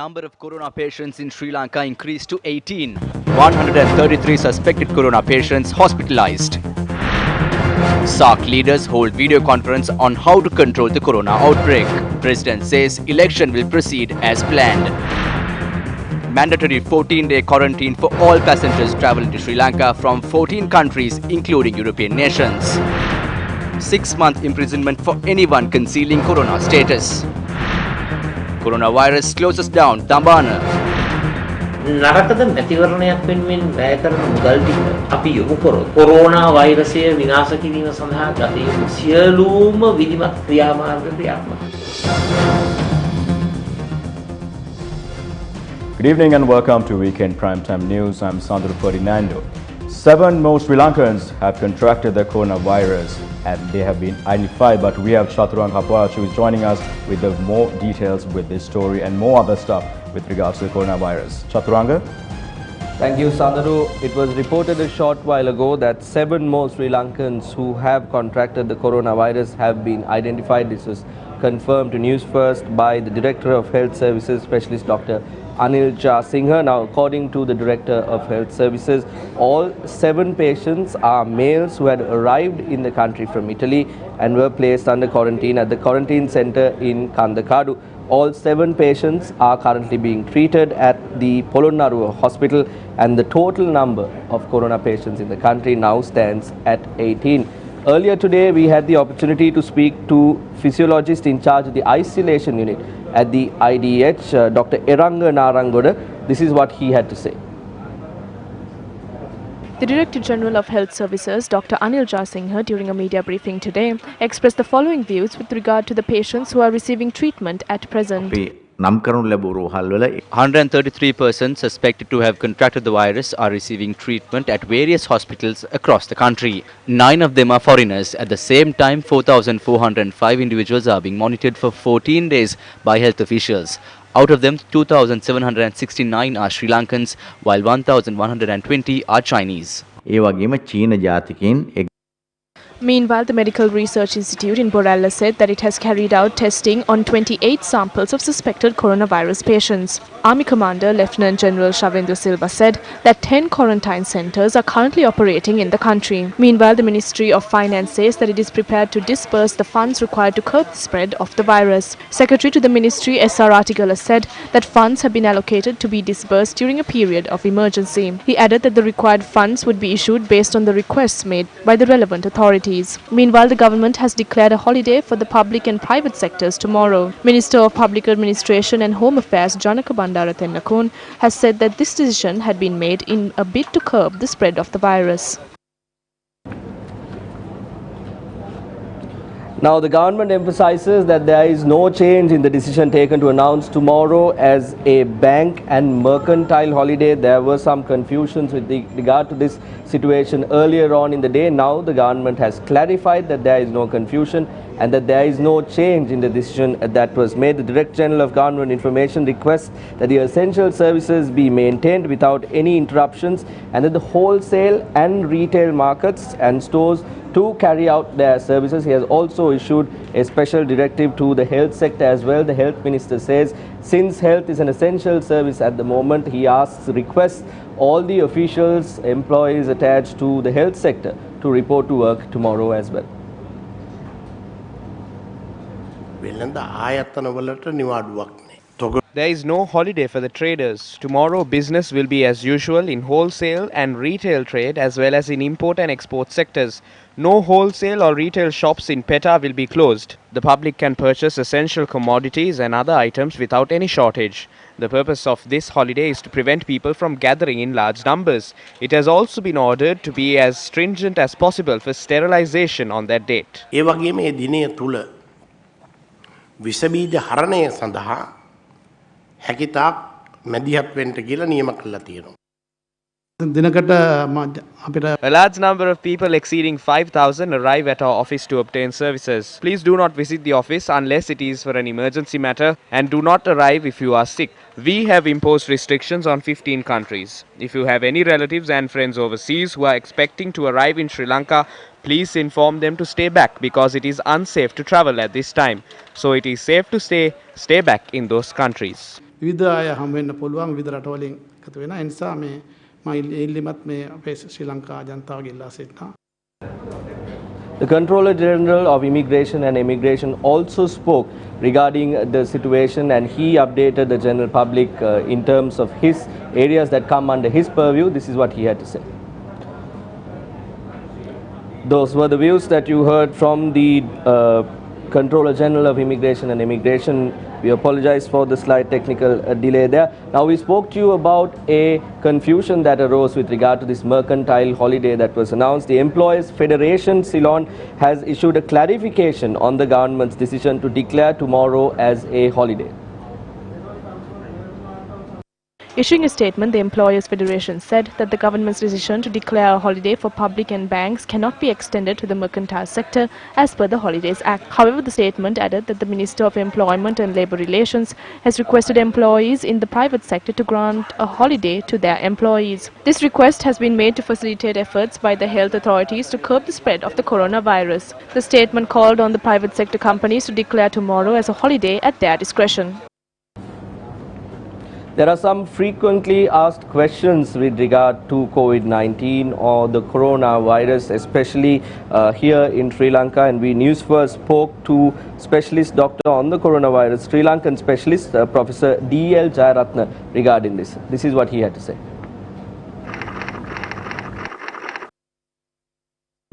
number of corona patients in Sri Lanka increased to 18. 133 suspected corona patients hospitalized. SARC leaders hold video conference on how to control the corona outbreak. President says election will proceed as planned. Mandatory 14-day quarantine for all passengers traveling to Sri Lanka from 14 countries including European nations. 6-month imprisonment for anyone concealing corona status. Coronavirus closes down Dambana. නරකද මැතිවරණයක් වෙනුවෙන් වැය කරන මුදල් ටික අපි යොමු කරොත් corona වෛරසය විනාශ කිරීම සඳහා ගත යුතු සියලුම විධිමත් ක්‍රියාමාර්ග ක්‍රියාත්මක. Good evening and welcome to Weekend Primetime News. I'm Sandro Ferdinando. 7 more Sri Lankans have contracted the coronavirus and they have been identified, but we have Chaturanga Kapwach who is joining us with the more details with this story and more other stuff with regards to the coronavirus. Chaturanga? Thank you, Sandro. It was reported a short while ago that 7 more Sri Lankans who have contracted the coronavirus have been identified. This was confirmed to Newsfirst by the Director of Health Services, Specialist Dr. Anil Singha. Now, according to the Director of Health Services, all 7 patients are males who had arrived in the country from Italy and were placed under quarantine at the quarantine center in Kandakadu. All 7 patients are currently being treated at the Polonnaruwa hospital and the total number of corona patients in the country now stands at 18. Earlier today, we had the opportunity to speak to physiologist in charge of the isolation unit at the IDH, Dr. Eranga Narangoda. This is what he had to say. The Director General of Health Services, Dr. Anil Singha, during a media briefing today, expressed the following views with regard to the patients who are receiving treatment at present. 133 persons suspected to have contracted the virus are receiving treatment at various hospitals across the country. 9 of them are foreigners. At the same time, 4,405 individuals are being monitored for 14 days by health officials. Out of them, 2,769 are Sri Lankans, while 1,120 are Chinese. Meanwhile, the Medical Research Institute in Borella said that it has carried out testing on 28 samples of suspected coronavirus patients. Army Commander Lieutenant General Shavendra Silva said that 10 quarantine centers are currently operating in the country. Meanwhile, the Ministry of Finance says that it is prepared to disburse the funds required to curb the spread of the virus. Secretary to the Ministry, S.R. Artigala, said that funds have been allocated to be disbursed during a period of emergency. He added that the required funds would be issued based on the requests made by the relevant authorities. Meanwhile, the government has declared a holiday for the public and private sectors tomorrow. Minister of Public Administration and Home Affairs Janaka Bandarathenakun has said that this decision had been made in a bid to curb the spread of the virus. Now, the government emphasizes that there is no change in the decision taken to announce tomorrow as a bank and mercantile holiday. There were some confusions with regard to this situation earlier on in the day. Now, the government has clarified that there is no confusion and that there is no change in the decision that was made. The Director General of Government Information requests that the essential services be maintained without any interruptions and that the wholesale and retail markets and stores to carry out their services. He has also issued a special directive to the health sector as well. The Health Minister says since health is an essential service at the moment, he requests all the officials, employees attached to the health sector to report to work tomorrow as well. There is no holiday for the traders. Tomorrow business will be as usual in wholesale and retail trade as well as in import and export sectors. No wholesale or retail shops in PETA will be closed. The public can purchase essential commodities and other items without any shortage. The purpose of this holiday is to prevent people from gathering in large numbers. It has also been ordered to be as stringent as possible for sterilization on that date. විසබීජ හරණය සඳහා හැකිතාක් මැදිහත් වෙන්න කියලා නියම කරලා තියෙනවා. A large number of people exceeding 5,000 arrive at our office to obtain services. Please do not visit the office unless it is for an emergency matter and do not arrive if you are sick. We have imposed restrictions on 15 countries. If you have any relatives and friends overseas who are expecting to arrive in Sri Lanka, please inform them to stay back because it is unsafe to travel at this time. So it is safe to stay back in those countries. විවිධ අය හම් වෙන්න පුළුවන් විවිධ රටවලින් එකතු වෙනවා. ඒ නිසා මේ මම ඉල්ලීමත් මේ අපේ ශ්‍රී ලංකා ජනතාවගේ ඉල්ලා සිටිනවා. The Controller General of Immigration and Immigration also spoke regarding the situation, and he updated the general public in terms of his areas that come under his purview. This is what he had to say. Those were the views that you heard from the Controller General of Immigration and Immigration. We apologize for the slight technical delay there. Now, we spoke to you about a confusion that arose with regard to this mercantile holiday that was announced. The Employers Federation, Ceylon, has issued a clarification on the government's decision to declare tomorrow as a holiday. Issuing a statement, the Employers Federation said that the government's decision to declare a holiday for public and banks cannot be extended to the mercantile sector as per the Holidays Act. However, the statement added that the Minister of Employment and Labour Relations has requested employees in the private sector to grant a holiday to their employees. This request has been made to facilitate efforts by the health authorities to curb the spread of the coronavirus. The statement called on the private sector companies to declare tomorrow as a holiday at their discretion. There are some frequently asked questions with regard to COVID-19 or the coronavirus, especially here in Sri Lanka, and we Newsfirst spoke to specialist doctor on the coronavirus, Sri Lankan specialist Professor D.L. Jayaratna regarding this. This is what he had to say.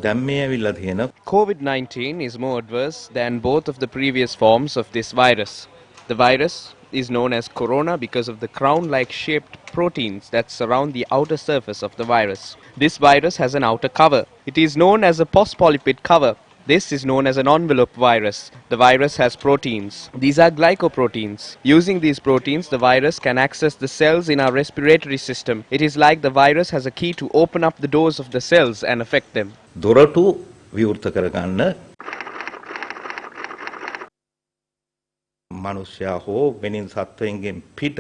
COVID-19 is more adverse than both of the previous forms of this virus. The virus is known as corona because of the crown-like shaped proteins that surround the outer surface of the virus. This virus has an outer cover. It is known as a postpolypid cover. This is known as an envelope virus. The virus has proteins. These are glycoproteins. Using these proteins, the virus can access the cells in our respiratory system. It is like the virus has a key to open up the doors of the cells and affect them. දොරටු විවෘත කරගන්න මනුෂ්‍යයා හෝ වෙනින් සත්වයන්ගෙන් පිට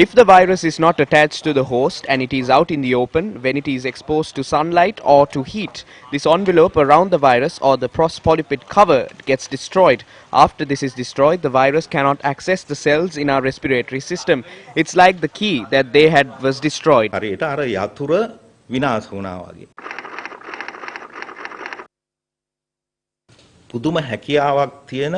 If the virus is not attached to the host and it is out in the open, when it is exposed to sunlight or to heat, this envelope around the virus or the postpolypid cover gets destroyed. After this is destroyed, the virus cannot access the cells in our respiratory system. It's like the key that they had was destroyed. හරියට අර යතුර විනාශ වුණා වගේ. පුදුම හැකියාවක් තියෙන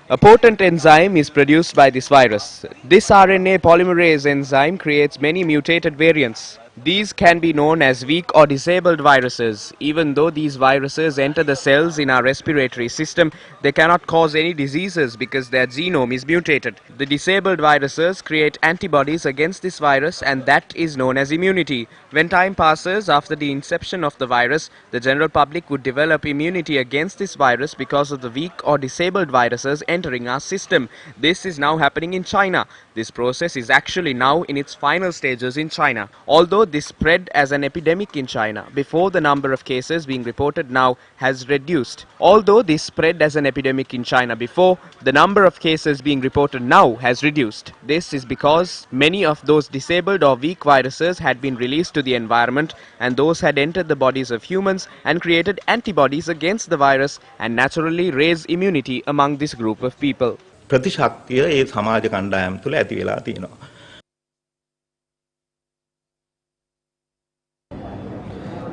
A potent enzyme is produced by this virus. This RNA polymerase enzyme creates many mutated variants. These can be known as weak or disabled viruses. Even though these viruses enter the cells in our respiratory system, they cannot cause any diseases because their genome is mutated. The disabled viruses create antibodies against this virus, and that is known as immunity. When time passes after the inception of the virus, the general public would develop immunity against this virus because of the weak or disabled viruses entering our system. This is now happening in China. This process is actually now in its final stages in China. Although this spread as an epidemic in China before, the number of cases being reported now has reduced. Although this spread as an epidemic in China before, the number of cases being reported now has reduced. This is because many of those disabled or weak viruses had been released to the environment, and those had entered the bodies of humans and created antibodies against the virus and naturally raised immunity among this group of people. ප්‍රතිශක්තිය ඒ සමාජ කණ්ඩායම් තුළ ඇති වෙලා තියෙනවා.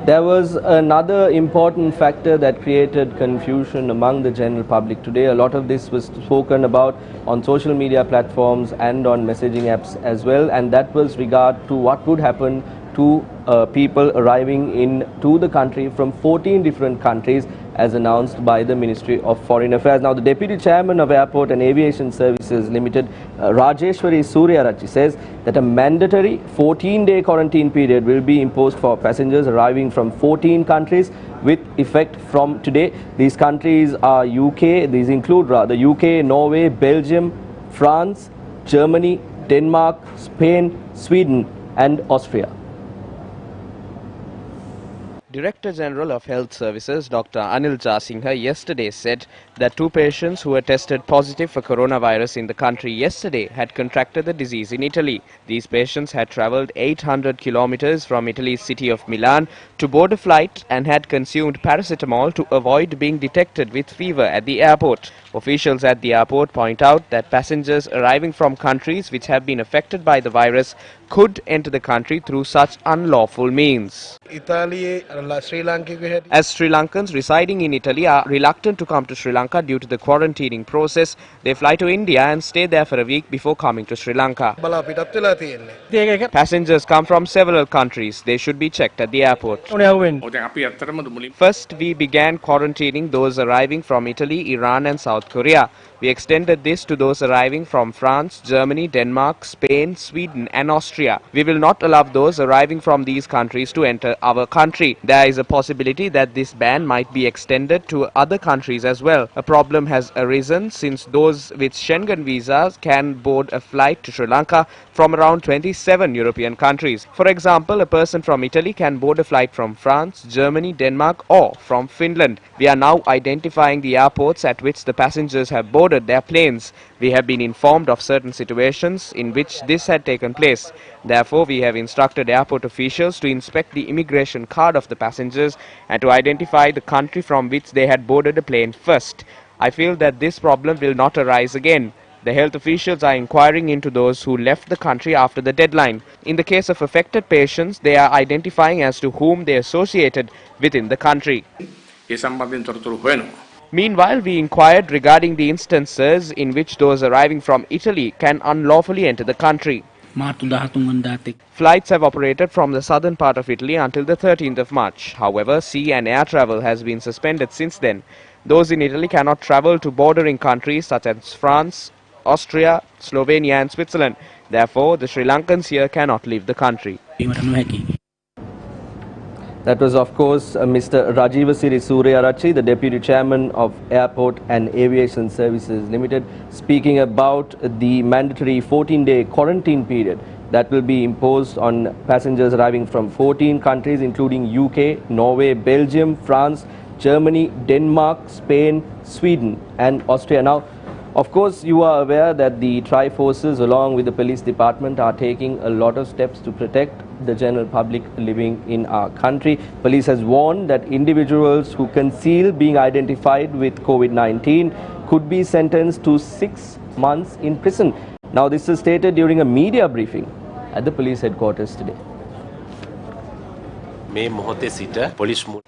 There was another important factor that created confusion among the general public today. A lot of this was spoken about on social media platforms and on messaging apps as well, and that was regard to what would happen to people arriving into the country from 14 different countries as announced by the Ministry of Foreign Affairs. Now, the Deputy Chairman of Airport and Aviation Services Limited, Rajeshwari Suryarachi, says that a mandatory 14-day quarantine period will be imposed for passengers arriving from 14 countries with effect from today. These countries are UK, these include the UK, Norway, Belgium, France, Germany, Denmark, Spain, Sweden and Austria. Director General of Health Services Dr. Anil Jasingha yesterday said that 2 patients who were tested positive for coronavirus in the country yesterday had contracted the disease in Italy. These patients had travelled 800 kilometers from Italy's city of Milan to board a flight and had consumed paracetamol to avoid being detected with fever at the airport. Officials at the airport point out that passengers arriving from countries which have been affected by the virus could enter the country through such unlawful means. As Sri Lankans residing in Italy are reluctant to come to Sri Lanka due to the quarantining process, they fly to India and stay there for a week before coming to Sri Lanka. Passengers come from several countries. They should be checked at the airport. First, we began quarantining those arriving from Italy, Iran and South Korea. We extended this to those arriving from France, Germany, Denmark, Spain, Sweden and Austria. We will not allow those arriving from these countries to enter our country. There is a possibility that this ban might be extended to other countries as well. A problem has arisen since those with Schengen visas can board a flight to Sri Lanka from around 27 European countries. For example, a person from Italy can board a flight from France, Germany, Denmark or from Finland. We are now identifying the airports at which the passengers have boarded their planes. We have been informed of certain situations in which this had taken place. Therefore, we have instructed airport officials to inspect the immigration card of the passengers and to identify the country from which they had boarded a plane first. I feel that this problem will not arise again. The health officials are inquiring into those who left the country after the deadline. In the case of affected patients, they are identifying as to whom they associated within the country. Meanwhile, we inquired regarding the instances in which those arriving from Italy can unlawfully enter the country. Flights have operated from the southern part of Italy until the 13th of March. However, sea and air travel has been suspended since then. Those in Italy cannot travel to bordering countries such as France, Austria, Slovenia and Switzerland. Therefore, the Sri Lankans here cannot leave the country. That was, of course, Mr. Rajivasiri Suryarachi, the Deputy Chairman of Airport and Aviation Services Limited, speaking about the mandatory 14-day quarantine period that will be imposed on passengers arriving from 14 countries, including UK, Norway, Belgium, France, Germany, Denmark, Spain, Sweden and Austria. Now, of course, you are aware that the Tri-Forces along with the police department are taking a lot of steps to protect the general public living in our country. Police has warned that individuals who conceal being identified with COVID-19 could be sentenced to 6 months in prison. Now, this is stated during a media briefing at the police headquarters today.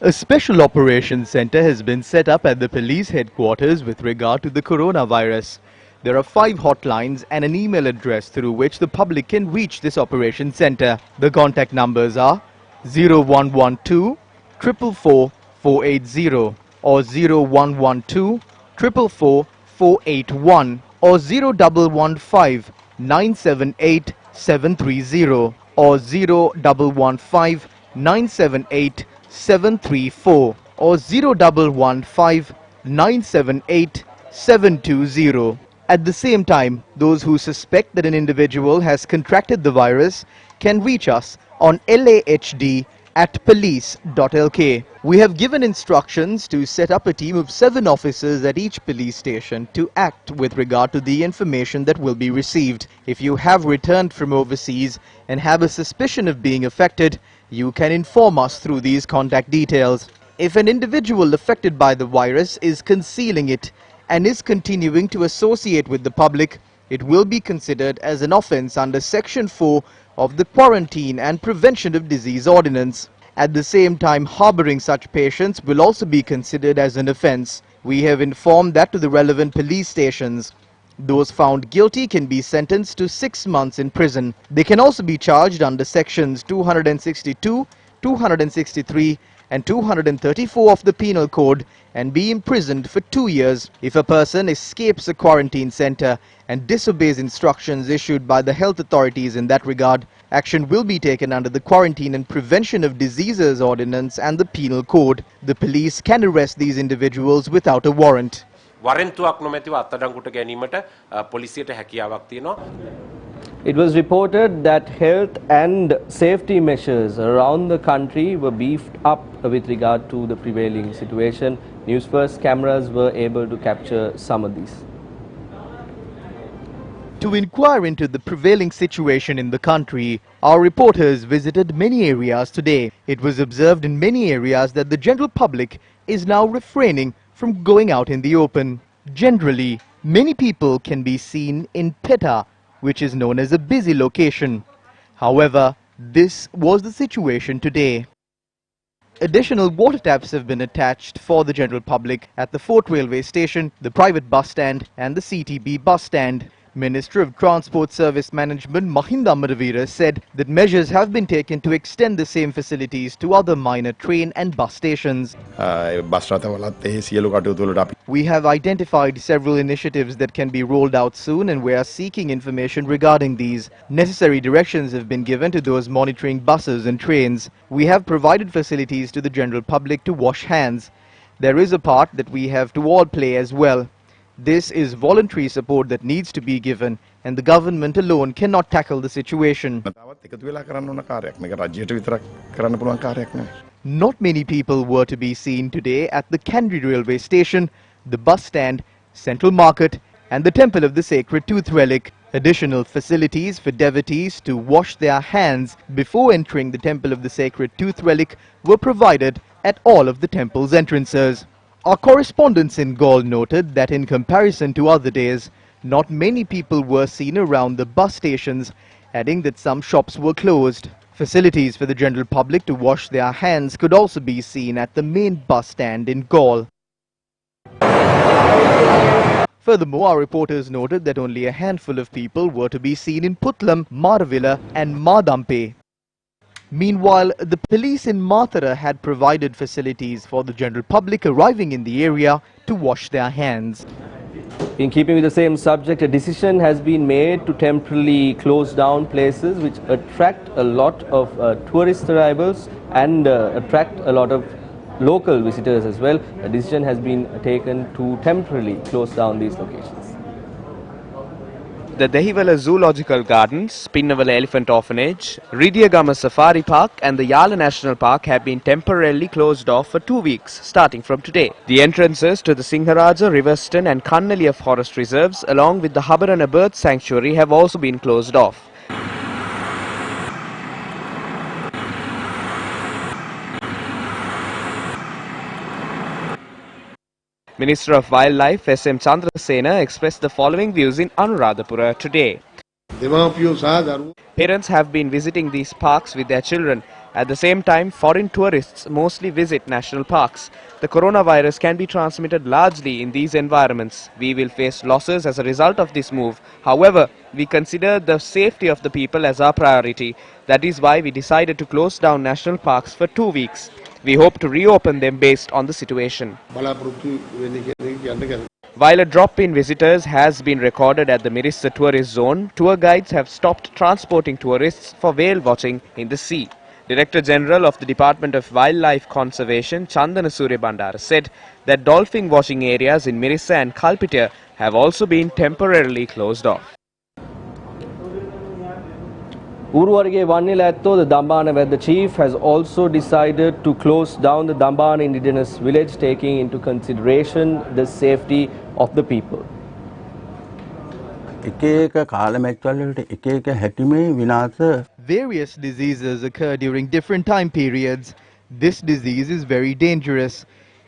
A special operations center has been set up at the police headquarters with regard to the coronavirus. There are 5 hotlines and an email address through which the public can reach this operation center. The contact numbers are 0112 444 480 or 0112 444 481 or 0115 978 730 or 0115 978 734 or 0115 978 720. At the same time, those who suspect that an individual has contracted the virus can reach us on lahd@police.lk. We have given instructions to set up a team of 7 officers at each police station to act with regard to the information that will be received. If you have returned from overseas and have a suspicion of being affected, you can inform us through these contact details. If an individual affected by the virus is concealing it and is continuing to associate with the public, it will be considered as an offence under Section 4 of the Quarantine and Prevention of Disease Ordinance. At the same time, harbouring such patients will also be considered as an offence. We have informed that to the relevant police stations. Those found guilty can be sentenced to 6 months in prison. They can also be charged under sections 262, 263 and 234 of the Penal Code and be imprisoned for 2 years. If a person escapes a quarantine centre and disobeys instructions issued by the health authorities in that regard, action will be taken under the Quarantine and Prevention of Diseases Ordinance and the Penal Code. The police can arrest these individuals without a warrant. It was reported that health and safety measures around the country were beefed up with regard to the prevailing situation. Newsfirst cameras were able to capture some of these. To inquire into the prevailing situation in the country, our reporters visited many areas today. It was observed in many areas that the general public is now refraining from going out in the open. Generally, many people can be seen in Peta, which is known as a busy location. However, this was the situation today. Additional water taps have been attached for the general public at the Fort Railway Station, the private bus stand and the CTB bus stand. Minister of Transport Service Management Mahinda Amaravira said that measures have been taken to extend the same facilities to other minor train and bus stations. We have identified several initiatives that can be rolled out soon, and we are seeking information regarding these. Necessary directions have been given to those monitoring buses and trains. We have provided facilities to the general public to wash hands. There is a part that we have to all play as well. This is voluntary support that needs to be given, and the government alone cannot tackle the situation. Not many people were to be seen today at the Kandy railway station, the bus stand, Central Market and the Temple of the Sacred Tooth Relic. Additional facilities for devotees to wash their hands before entering the Temple of the Sacred Tooth Relic were provided at all of the temple's entrances. Our correspondents in Gaul noted that in comparison to other days, not many people were seen around the bus stations, adding that some shops were closed. Facilities for the general public to wash their hands could also be seen at the main bus stand in Gaul. Furthermore, our reporters noted that only a handful of people were to be seen in Putlam, Maravilla and Madampe. Meanwhile, the police in Mathura had provided facilities for the general public arriving in the area to wash their hands. In keeping with the same subject, a decision has been made to temporarily close down places which attract a lot of tourist arrivals and attract a lot of local visitors as well. A decision has been taken to temporarily close down these locations. The Dehiwala Zoological Gardens, Pinnavala Elephant Orphanage, Ridiyagama Safari Park and the Yala National Park have been temporarily closed off for 2 weeks, starting from today. The entrances to the Singharaja, Riverston and Kannaliya forest reserves, along with the Habarana Bird Sanctuary, have also been closed off. Minister of Wildlife S.M. Chandrasena expressed the following views in Anuradhapura today. Parents have been visiting these parks with their children. At the same time, foreign tourists mostly visit national parks. The coronavirus can be transmitted largely in these environments. We will face losses as a result of this move. However, we consider the safety of the people as our priority. That is why we decided to close down national parks for 2 weeks. We hope to reopen them based on the situation. While a drop in visitors has been recorded at the Mirissa tourist zone, tour guides have stopped transporting tourists for whale watching in the sea. Director General of the Department of Wildlife Conservation, Chandana Surya Bandara, said that dolphin watching areas in Mirissa and Kalpitiya have also been temporarily closed off. Uruwarige Vannilatto, the Dambana where the chief has also decided to close down the Dambana indigenous village, taking into consideration the safety of the people. Various diseases occur during different time periods. This disease is very dangerous.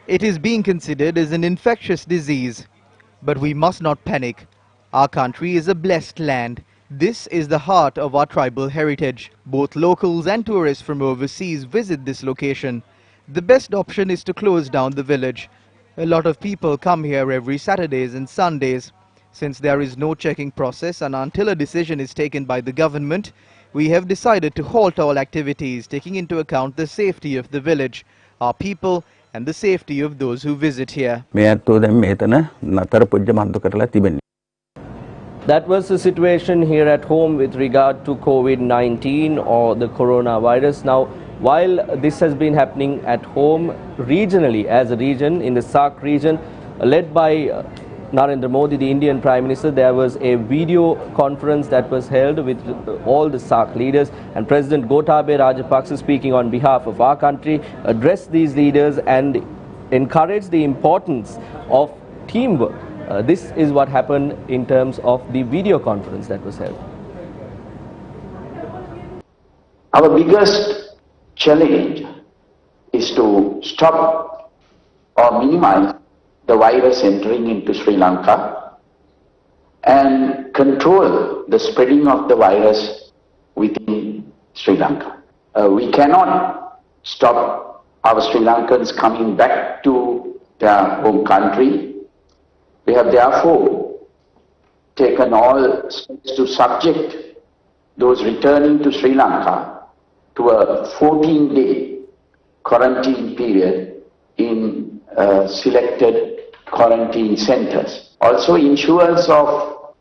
It is being considered as an infectious disease. But we must not panic. Our country is a blessed land. This is the heart of our tribal heritage. Both locals and tourists from overseas visit this location. The best option is to close down the village. A lot of people come here every Saturdays and Sundays. Since there is no checking process and until a decision is taken by the government, we have decided to halt all activities, taking into account the safety of the village, our people and the safety of those who visit here. That was the situation here at home with regard to COVID-19 or the coronavirus. Now, while this has been happening at home regionally, as a region in the SAARC region, led by Narendra Modi, the Indian Prime Minister, there was a video conference that was held with all the SAARC leaders, and President Gotabaya Rajapaksa, speaking on behalf of our country, addressed these leaders and encouraged the importance of teamwork. This is what happened in terms of the video conference that was held. Our biggest challenge is to stop or minimize the virus entering into Sri Lanka and control the spreading of the virus within Sri Lanka. We cannot stop our Sri Lankans coming back to their home country. We have therefore taken all steps to subject those returning to Sri Lanka to a 14-day quarantine period in selected quarantine centers. Also, issuance of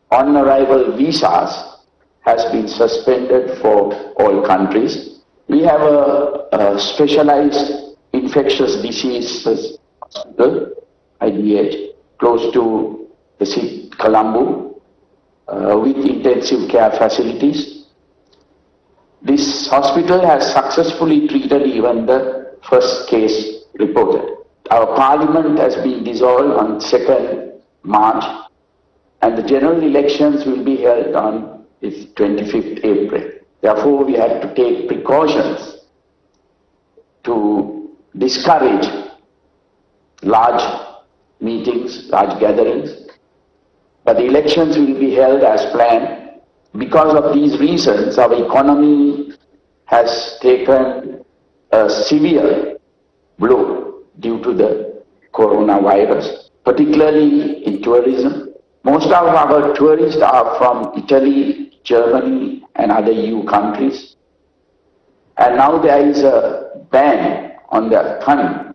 on-arrival visas has been suspended for all countries. We have a specialized infectious diseases hospital, IDH, close to the city, Colombo, with intensive care facilities. This hospital has successfully treated even the first case reported. Our parliament has been dissolved on 2nd March and the general elections will be held on 25th April. Therefore, we had to take precautions to discourage large meetings, large gatherings. But the elections will be held as planned. Because of these reasons, our economy has taken a severe blow due to the coronavirus, particularly in tourism. Most of our tourists are from Italy, Germany, and other EU countries. And now there is a ban on their coming.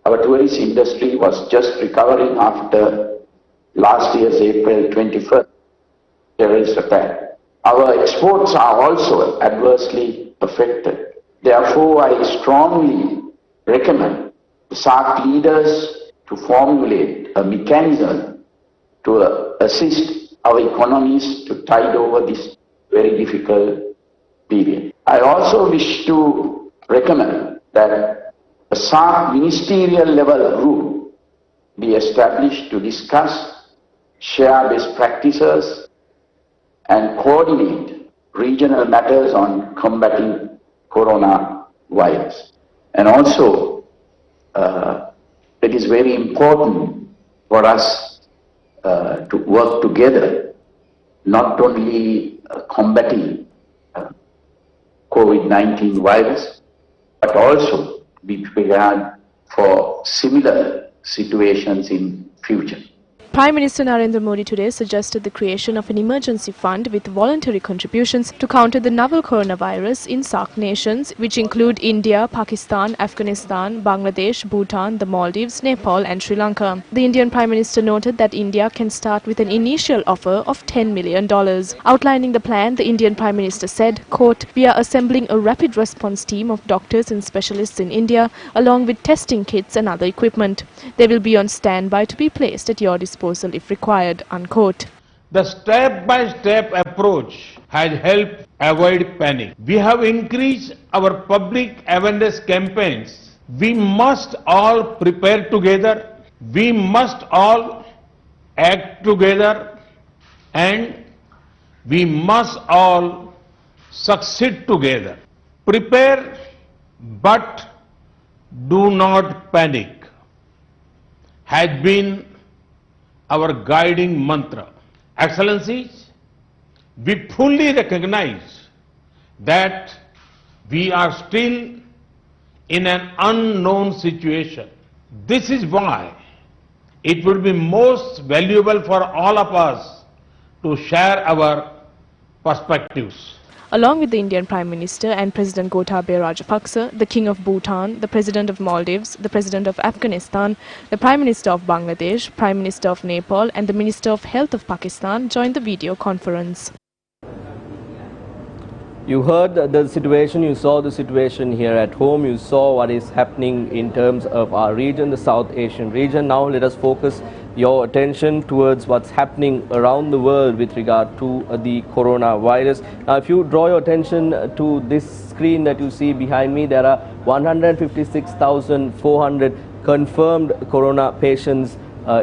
Our tourist industry was just recovering after last year's April 21st terrorist attack. Our exports are also adversely affected. Therefore, I strongly recommend the SAARC leaders to formulate a mechanism to assist our economies to tide over this very difficult period. I also wish to recommend that a SAARC ministerial level group be established to discuss, share best practices, and coordinate regional matters on combating coronavirus. And also, it is very important for us to work together, not only combating COVID-19 virus, but also be prepared for similar situations in future. Prime Minister Narendra Modi today suggested the creation of an emergency fund with voluntary contributions to counter the novel coronavirus in SAARC nations, which include India, Pakistan, Afghanistan, Bangladesh, Bhutan, the Maldives, Nepal and Sri Lanka. The Indian Prime Minister noted that India can start with an initial offer of $10 million. Outlining the plan, the Indian Prime Minister said, quote, "We are assembling a rapid response team of doctors and specialists in India, along with testing kits and other equipment. They will be on standby to be placed at your disposal if required," unquote. The step-by-step approach has helped avoid panic. We have increased our public awareness campaigns. We must all prepare together. We must all act together. And we must all succeed together. Prepare, but do not panic, has been our guiding mantra. Excellencies, we fully recognize that we are still in an unknown situation. This is why it would be most valuable for all of us to share our perspectives. Along with the Indian Prime Minister and President Gotabaya Rajapaksa, the King of Bhutan, the President of Maldives, the President of Afghanistan, the Prime Minister of Bangladesh, Prime Minister of Nepal and the Minister of Health of Pakistan joined the video conference. You heard the situation, you saw the situation here at home, you saw what is happening in terms of our region, the South Asian region. Now let us focus your attention towards what's happening around the world with regard to the coronavirus. Now, if you draw your attention to this screen that you see behind me, there are 156,400 confirmed corona patients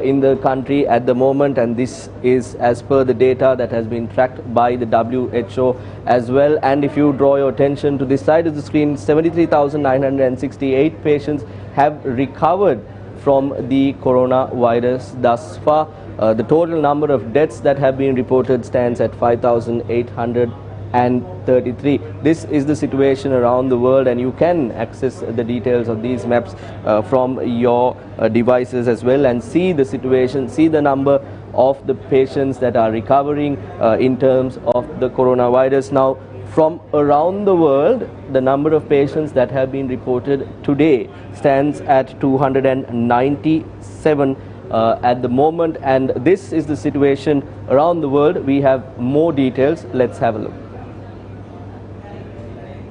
in the country at the moment, and this is as per the data that has been tracked by the WHO as well. And if you draw your attention to this side of the screen, 73,968 patients have recovered from the coronavirus thus far. The total number of deaths that have been reported stands at 5,833. This is the situation around the world, and you can access the details of these maps from your devices as well, and see the situation, see the number of the patients that are recovering in terms of the coronavirus. Now, from around the world, the number of patients that have been reported today stands at 297 at the moment, and this is the situation around the world. We have more details. Let's have a look.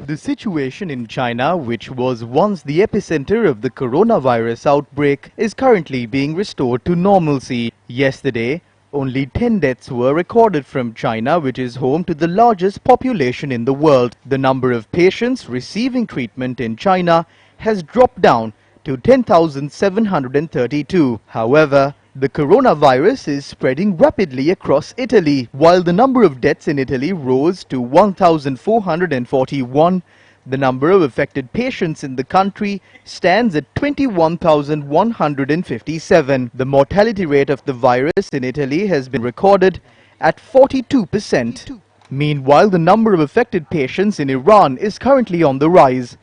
The situation in China, which was once the epicenter of the coronavirus outbreak, is currently being restored to normalcy. Yesterday, only 10 deaths were recorded from China, which is home to the largest population in the world. The number of patients receiving treatment in China has dropped down to 10,732. However, the coronavirus is spreading rapidly across Italy. While the number of deaths in Italy rose to 1,441, the number of affected patients in the country stands at 21,157. The mortality rate of the virus in Italy has been recorded at 42%. Meanwhile, the number of affected patients in Iran is currently on the rise.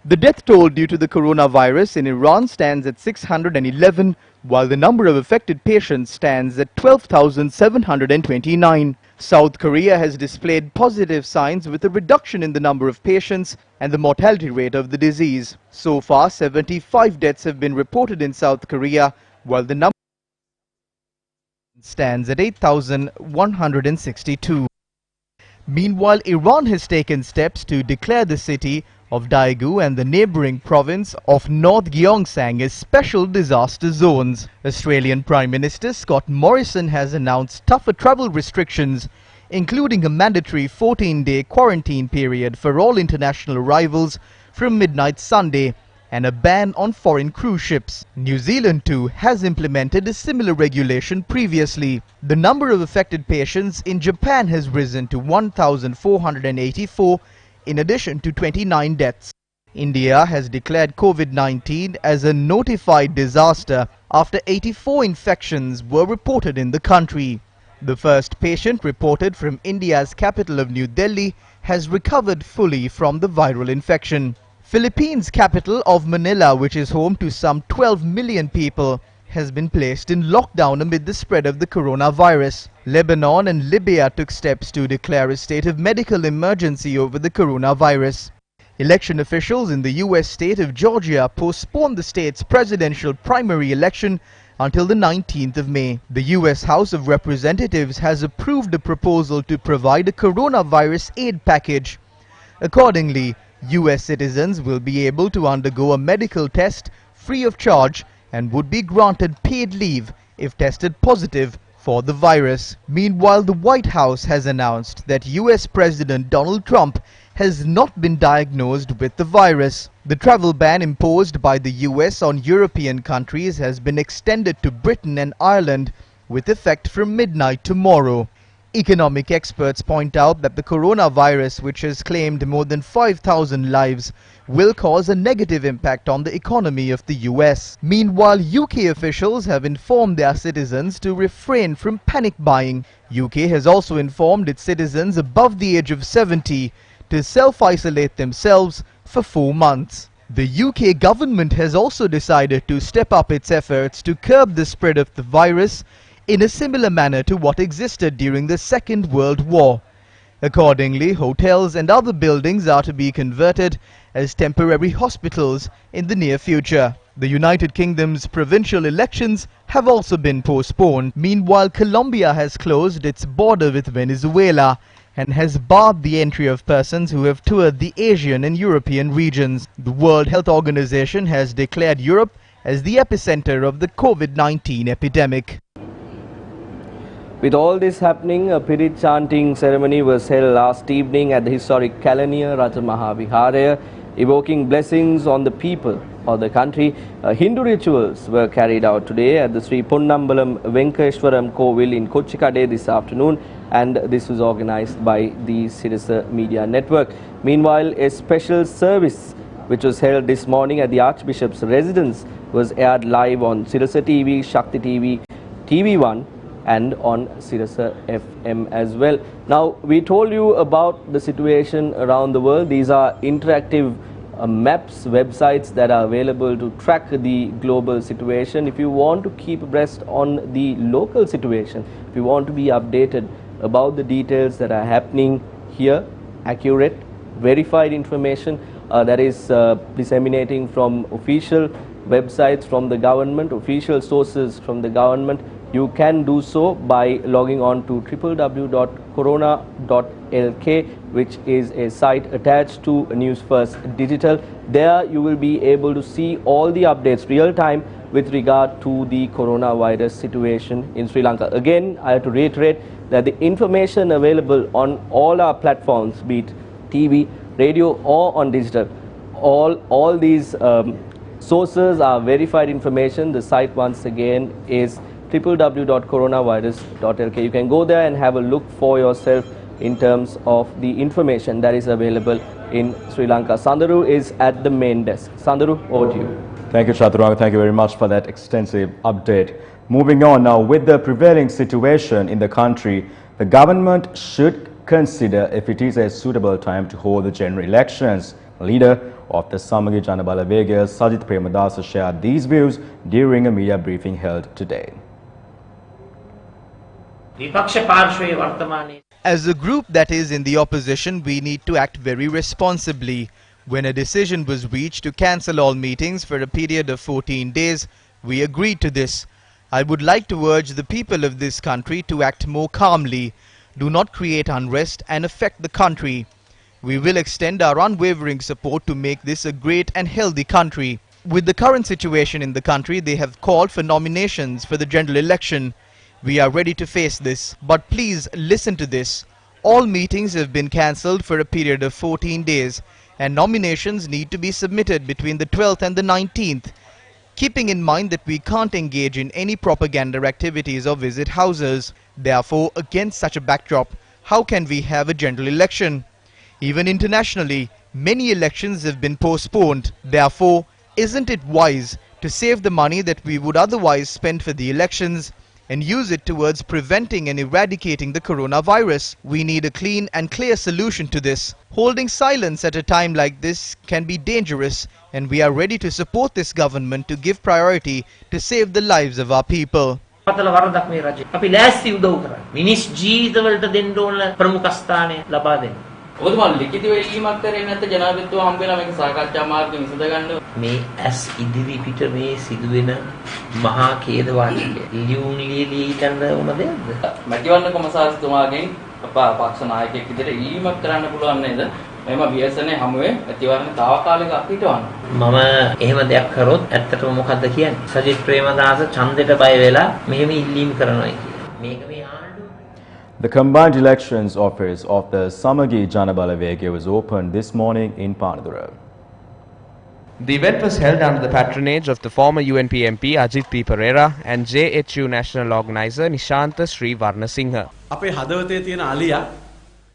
The death toll due to the coronavirus in Iran stands at 611, while the number of affected patients stands at 12,729. South Korea has displayed positive signs with a reduction in the number of patients and the mortality rate of the disease. So far, 75 deaths have been reported in South Korea, while the number stands at 8,162. Meanwhile, Iran has taken steps to declare the city of Daegu and the neighbouring province of North Gyeongsang as special disaster zones. Australian Prime Minister Scott Morrison has announced tougher travel restrictions, including a mandatory 14-day quarantine period for all international arrivals from midnight Sunday and a ban on foreign cruise ships. New Zealand too has implemented a similar regulation previously. The number of affected patients in Japan has risen to 1,484, in addition to 29 deaths. India has declared COVID-19 as a notified disaster after 84 infections were reported in the country. The first patient reported from India's capital of New Delhi has recovered fully from the viral infection. Philippines' capital of Manila, which is home to some 12 million people, has been placed in lockdown amid the spread of the coronavirus. Lebanon and Libya took steps to declare a state of medical emergency over the coronavirus. Election officials in the US state of Georgia postponed the state's presidential primary election until the 19th of May. The US House of Representatives has approved a proposal to provide a coronavirus aid package. Accordingly, US citizens will be able to undergo a medical test free of charge and would be granted paid leave if tested positive for the virus. Meanwhile, the White House has announced that US President Donald Trump has not been diagnosed with the virus. The travel ban imposed by the US on European countries has been extended to Britain and Ireland with effect from midnight tomorrow. Economic experts point out that the coronavirus, which has claimed more than 5,000 lives, will cause a negative impact on the economy of the US. Meanwhile, UK officials have informed their citizens to refrain from panic buying. UK has also informed its citizens above the age of 70 to self-isolate themselves for 4 months. The UK government has also decided to step up its efforts to curb the spread of the virus in a similar manner to what existed during the Second World War. Accordingly, hotels and other buildings are to be converted as temporary hospitals in the near future. The United Kingdom's provincial elections have also been postponed. Meanwhile, Colombia has closed its border with Venezuela and has barred the entry of persons who have toured the Asian and European regions. The World Health Organization has declared Europe as the epicenter of the COVID-19 epidemic. With all this happening, a Pirit chanting ceremony was held last evening at the historic Kalaniya Rajamaha Viharaya, evoking blessings on the people of the country. Hindu rituals were carried out today at the Sri Ponnambalam Venkeshwaram Kovil in Kochikade this afternoon, and this was organized by the Sirasa Media Network. Meanwhile, a special service which was held this morning at the Archbishop's residence was aired live on Sirasa TV, Shakti TV, TV1 and on Sirasa FM as well. Now, we told you about the situation around the world. These are interactive maps, websites that are available to track the global situation. If you want to keep abreast on the local situation, if you want to be updated about the details that are happening here, accurate, verified information that is disseminating from official websites from the government, official sources from the government, you can do so by logging on to www.corona.lk, which is a site attached to Newsfirst Digital. There you will be able to see all the updates real time with regard to the coronavirus situation in Sri Lanka. Again, I have to reiterate that the information available on all our platforms, be it TV, radio or on digital, all these sources are verified information. The site once again is www.coronavirus.lk. You can go there and have a look for yourself in terms of the information that is available in Sri Lanka. Sandaru is at the main desk. Sandaru, over to you. Thank you, Chaturanga. Thank you very much for that extensive update. Moving on now, with the prevailing situation in the country, the government should consider if it is a suitable time to hold the general elections. Leader of the Samagi Janabala Vega, Sajith Premadasa, shared these views during a media briefing held today. As a group that is in the opposition, we need to act very responsibly. When a decision was reached to cancel all meetings for a period of 14 days, we agreed to this. I would like to urge the people of this country to act more calmly. Do not create unrest and affect the country. We will extend our unwavering support to make this a great and healthy country. With the current situation in the country, they have called for nominations for the general election. We are ready to face this, but please listen to this. All meetings have been cancelled for a period of 14 days, and nominations need to be submitted between the 12th and the 19th. Keeping in mind that we can't engage in any propaganda activities or visit houses. Therefore, against such a backdrop, how can we have a general election? Even internationally, many elections have been postponed. Therefore, isn't it wise to save the money that we would otherwise spend for the elections and use it towards preventing and eradicating the coronavirus? We need a clean and clear solution to this. Holding silence at a time like this can be dangerous, and we are ready to support this government to give priority to save the lives of our people. ඔබතුමා ලිඛිතව ඉල්ලීමක් කරේ නැත්නම් ජනාධිපතිතුමා හම්බ වෙලා මේක සාකච්ඡා මාර්ගයෙන් විසඳ ගන්න මේ ඇස් ඉදිරි පිට මේ සිදුවෙන මහා ඛේදවාදීය ලියුම් ලියලී ගන්න ඕන දෙයක්ද මැතිවරණ කොමසාරිස්තුමාගෙන් පක්ෂ නායකයෙක් විදිහට ඉල්ලීමක් කරන්න පුළුවන් නේද මෙම ව්‍යසනයේ හැමුවේ මැතිවරණ තාවකාලික අපිටවන්න මම එහෙම දෙයක් කරොත් ඇත්තටම මොකද්ද කියන්නේ සජිත් ප්‍රේමදාස ඡන්දෙට බය වෙලා මෙහෙම ඉල්ලීම් කරනවා කියලා මේක මේ The combined elections office of the Samagi Janabala Vega was opened this morning in Panadura. The event was held under the patronage of the former UNP MP Ajit P. Pereira and JHU national organizer Nishanta Sri Varnasinghe.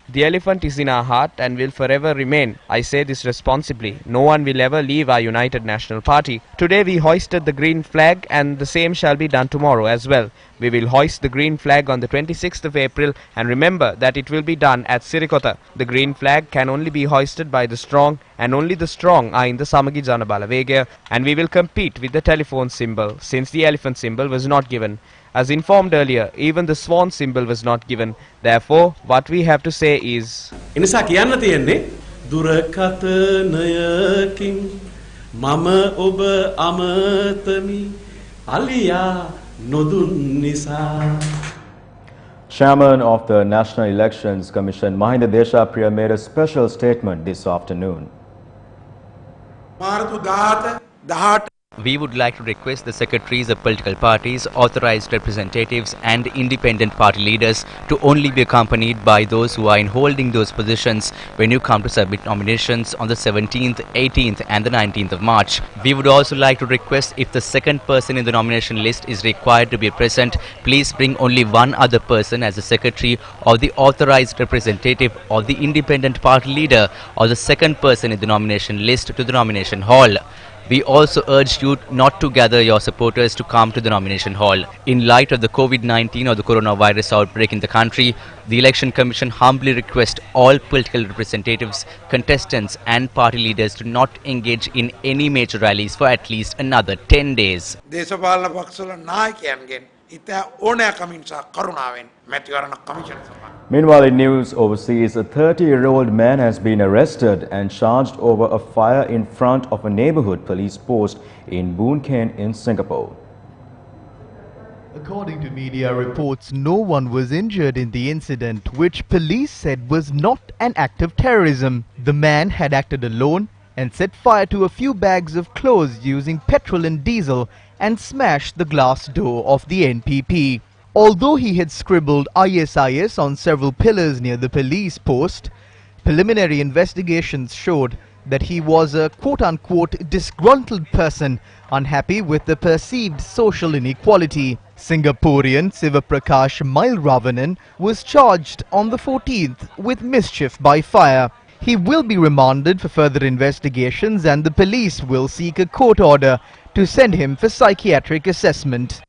The elephant is in our heart and will forever remain. I say this responsibly. No one will ever leave our United National Party. Today we hoisted the green flag and the same shall be done tomorrow as well. We will hoist the green flag on the 26th of April and remember that it will be done at Sirikota. The green flag can only be hoisted by the strong and only the strong are in the Samagi Janabala Vega, and we will compete with the telephone symbol since the elephant symbol was not given. As informed earlier, even the swan symbol was not given. Therefore, what we have to say is එනිසා කියන්න තියෙන්නේ දුරකථනයකින් මම ඔබ අමතමි අලියා නොදුන් නිසා. Chairman of the National Elections Commission, Mahinda Deshapriya, made a special statement this afternoon. මාර්තු 18 We would like to request the secretaries of political parties, authorized representatives and independent party leaders to only be accompanied by those who are in holding those positions when you come to submit nominations on the 17th, 18th and the 19th of March. We would also like to request, if the second person in the nomination list is required to be present, please bring only one other person as the secretary or the authorized representative or the independent party leader or the second person in the nomination list to the nomination hall. We also urge you not to gather your supporters to come to the nomination hall. In light of the COVID-19 or the coronavirus outbreak in the country, the Election Commission humbly requests all political representatives, contestants and party leaders to not engage in any major rallies for at least another 10 days. දේශපාලන පක්ෂවල නායකයන්ගෙන් ඉතා ඕනෑකමින් සහ කරුණාවෙන් මැතිවරණ commission සභාව. Meanwhile, in news overseas, a 30-year-old man has been arrested and charged over a fire in front of a neighborhood police post in Bulletin in Singapore. According to media reports, no one was injured in the incident, which police said was not an act of terrorism. The man had acted alone and set fire to a few bags of clothes using petrol and diesel and smashed the glass door of the NPP. Although he had scribbled ISIS on several pillars near the police post, preliminary investigations showed that he was a quote-unquote disgruntled person unhappy with the perceived social inequality. Singaporean Sivaprakash Mailravanan was charged on the 14th with mischief by fire. He will be remanded for further investigations and the police will seek a court order to send him for psychiatric assessment.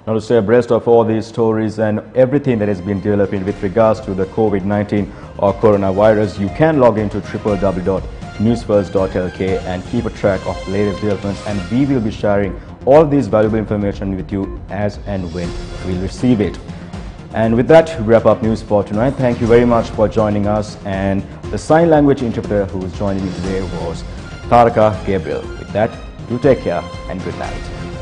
Now, to stay abreast of all these stories and everything that has been developing with regards to the COVID-19 or coronavirus, you can log into www.newsfirst.lk and keep a track of latest developments, and we will be sharing all of these valuable information with you as and when we receive it. And with that, we wrap up news for tonight. Thank you very much for joining us, and the sign language interpreter who was joining me today was Taraka Gabriel. With that, do take care and good night.